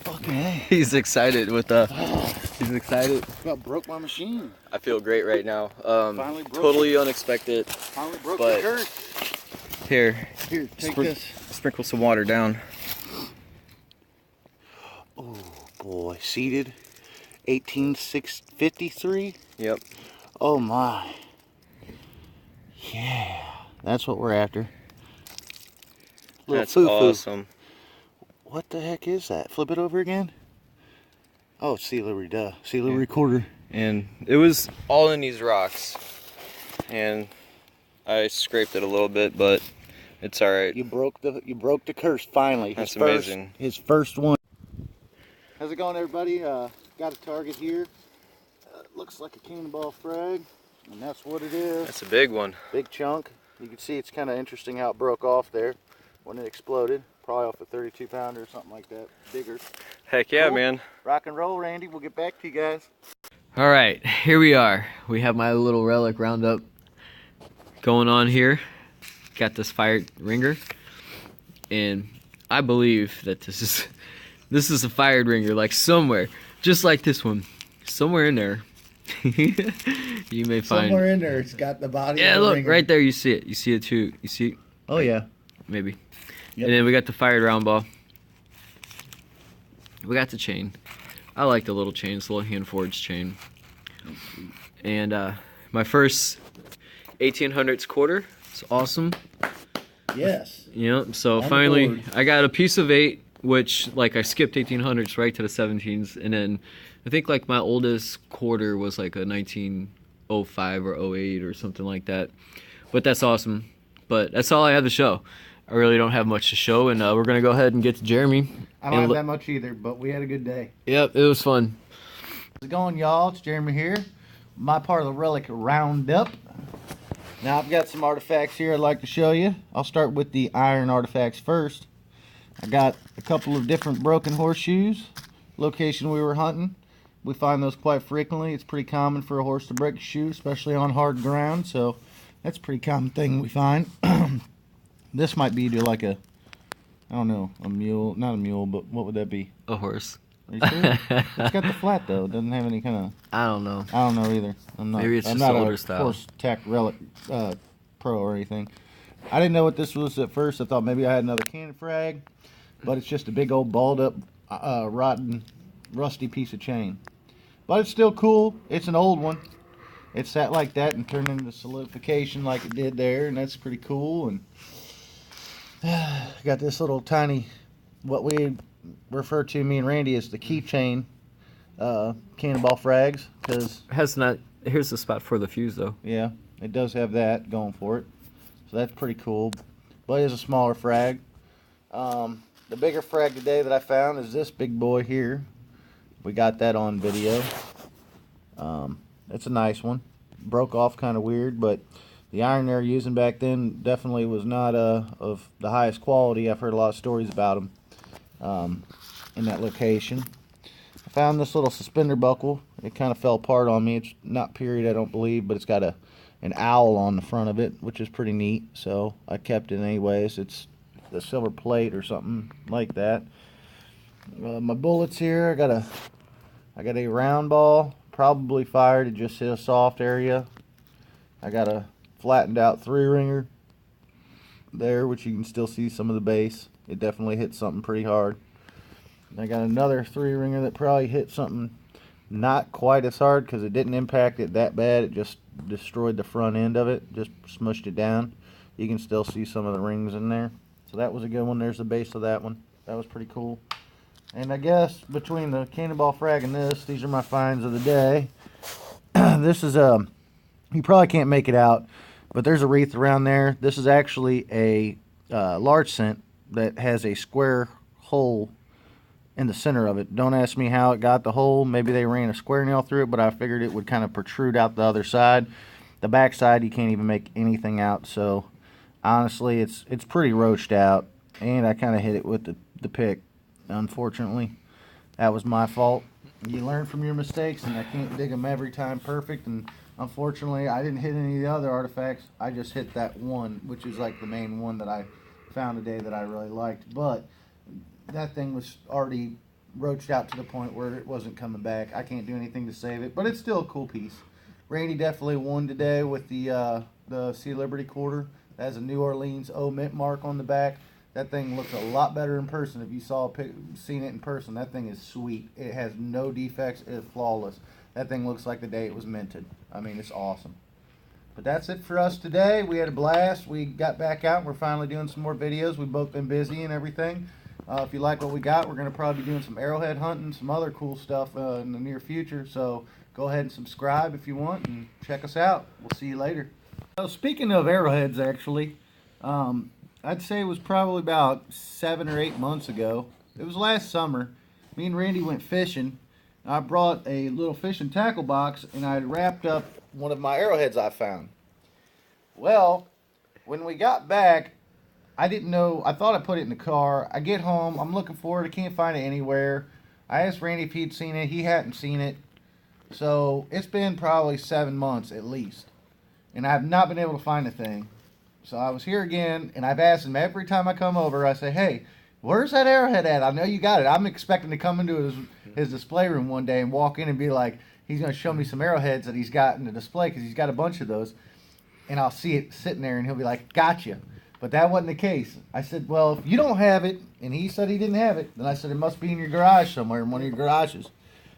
Okay. He's excited with he's excited. About broke my machine. I feel great right now. Finally broke totally unexpected. Finally broke but the curse. Here, Take this. Sprinkle some water down. Oh boy, seated 1853. Yep. Oh my. Yeah, that's what we're after. That's foo-foo. awesome. What the heck is that? Flip it over again. Oh, Sealer, duh. Sealer recorder. And it was all in these rocks, and I scraped it a little bit, but it's all right. You broke the curse finally. That's amazing. His first one. How's it going, everybody? Got a target here. Looks like a cannonball frag, and that's what it is. That's a big one. Big chunk. You can see it's kind of interesting how it broke off there when it exploded. Probably off a 32 pounder or something like that. Bigger. Heck yeah, cool. Man. Rock and roll, Randy. We'll get back to you guys. All right, here we are. We have my little relic roundup going on here. Got this fired ringer, and I believe that this is a fired ringer, like somewhere, just like this one, somewhere in there. You may find somewhere in there. It's got the body. Yeah, of the look ringer. right there. You see it. You see it too. You see? Oh yeah. Maybe. Yep. And then we got the fired round ball. We got the chain. I like the little chain. It's a little hand forged chain. And my first 1800's quarter. It's awesome. Yes. Yep. So On the finally, board. I got a piece of 8, which like I skipped 1800's right to the 17s, and then I think like my oldest quarter was like a 1905 or 08 or something like that. But that's awesome. But that's all I have to show. I really don't have much to show, and we're gonna go ahead and get to Jeremy. I don't have that much either, but we had a good day. Yep, it was fun. How's it going, y'all? It's Jeremy here. My part of the relic roundup. Now I've got some artifacts here I'd like to show you. I'll start with the iron artifacts first. I got a couple of different broken horseshoes. Location we were hunting. We find those quite frequently. It's pretty common for a horse to break a shoe, especially on hard ground, so that's a pretty common thing we find. This might be to like a, I don't know, a mule, not a mule, but what would that be? A horse. Are you sure? It's got the flat though. It doesn't have any kind of. I don't know. I don't know either. Maybe it's I'm just not older a style. horse tack relic pro or anything. I didn't know what this was at first. I thought maybe I had another cannon frag, but it's just a big old balled up, rotten, rusty piece of chain. But it's still cool. It's an old one. It sat like that and turned into solidification like it did there, and that's pretty cool. And got this little tiny, what we refer to, me and Randy, as the keychain cannonball frags, because Has not. Here's the spot for the fuse though. yeah, it does have that going for it, so that's pretty cool. But it's a smaller frag. The bigger frag today that I found is this big boy here. We got that on video. It's a nice one. Broke off kind of weird, but the iron they were using back then definitely was not of the highest quality. I've heard a lot of stories about them in that location. I found this little suspender buckle. It kind of fell apart on me. It's not period, I don't believe, but it's got an owl on the front of it, which is pretty neat. So I kept it anyways. It's the silver plate or something like that. My bullets here. I got a round ball, probably fired. It just hit a soft area. I got a flattened out 3-ringer there, which you can still see some of the base. It definitely hit something pretty hard. I got another 3-ringer that probably hit something not quite as hard because it didn't impact it that bad. It just destroyed the front end of it, just smushed it down. You can still see some of the rings in there. So that was a good one. There's the base of that one. That was pretty cool. And I guess between the cannonball frag and this, these are my finds of the day. This is you probably can't make it out, but there's a wreath around there. This is actually a large cent that has a square hole in the center of it. Don't ask me how it got the hole. Maybe they ran a square nail through it, but I figured it would kind of protrude out the other side. The back side, you can't even make anything out. So honestly, it's pretty roached out, and I kind of hit it with the pick. Unfortunately, that was my fault. You learn from your mistakes, and I can't dig them every time perfect. And unfortunately, I didn't hit any of the other artifacts. I just hit that one, which is like the main one that I found today that I really liked. But that thing was already roached out to the point where it wasn't coming back. I can't do anything to save it, but it's still a cool piece. Randy definitely won today with the Sea Liberty quarter. That has a New Orleans O mint mark on the back. That thing looks a lot better in person. If you seen it in person, that thing is sweet. It has no defects. It's flawless. That thing looks like the day it was minted. I mean, it's awesome. But that's it for us today. We had a blast. We got back out. We're finally doing some more videos. We've both been busy and everything. If you like what we got, we're going to probably be doing some arrowhead hunting, some other cool stuff in the near future. So go ahead and subscribe if you want and check us out. We'll see you later. So speaking of arrowheads, actually, I'd say it was probably about 7 or 8 months ago. It was last summer. Me and Randy went fishing. I brought a little fishing tackle box and I wrapped up one of my arrowheads I found. Well, when we got back, I didn't know. I thought I put it in the car. I get home. I'm looking for it. I can't find it anywhere. I asked Randy if he'd seen it. He hadn't seen it. So it's been probably 7 months at least. And I have not been able to find the thing. So I was here again, and I've asked him every time I come over. I say, hey, where's that arrowhead at? I know you got it. I'm expecting to come into his display room one day and walk in and be like, he's going to show me some arrowheads that he's got in the display because he's got a bunch of those. And I'll see it sitting there, and he'll be like, gotcha. But that wasn't the case. I said, well, if you don't have it, and he said he didn't have it, then I said it must be in your garage somewhere, in one of your garages.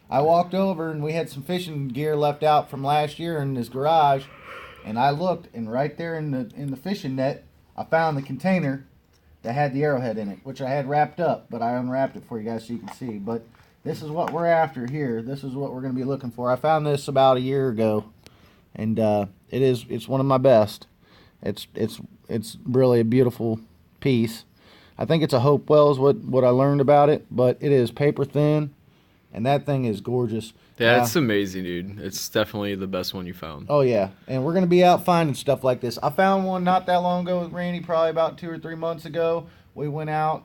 I walked over, and we had some fishing gear left out from last year in his garage, and I looked, and right there in the fishing net, I found the container that had the arrowhead in it, which I had wrapped up, but I unwrapped it for you guys so you can see. But this is what we're after here. This is what we're going to be looking for. I found this about a year ago, and it's one of my best. It's really a beautiful piece. I think it's a Hopewell is what I learned about it, but it is paper thin, and that thing is gorgeous. Yeah, it's amazing, dude. It's definitely the best one you found. Oh yeah, and we're gonna be out finding stuff like this. I found one not that long ago with Randy, probably about 2 or 3 months ago. We went out.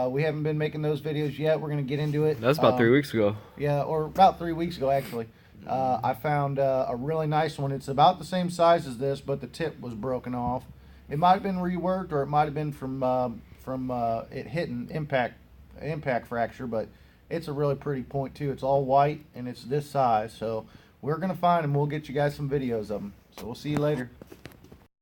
We haven't been making those videos yet. We're gonna get into it. That was about 3 weeks ago. Yeah, or about 3 weeks ago actually. I found a really nice one. It's about the same size as this, but the tip was broken off. It might have been reworked, or it might have been from it hitting impact fracture, but it's a really pretty point too. It's all white and it's this size, so we're gonna find them. We'll get you guys some videos of them. So we'll see you later.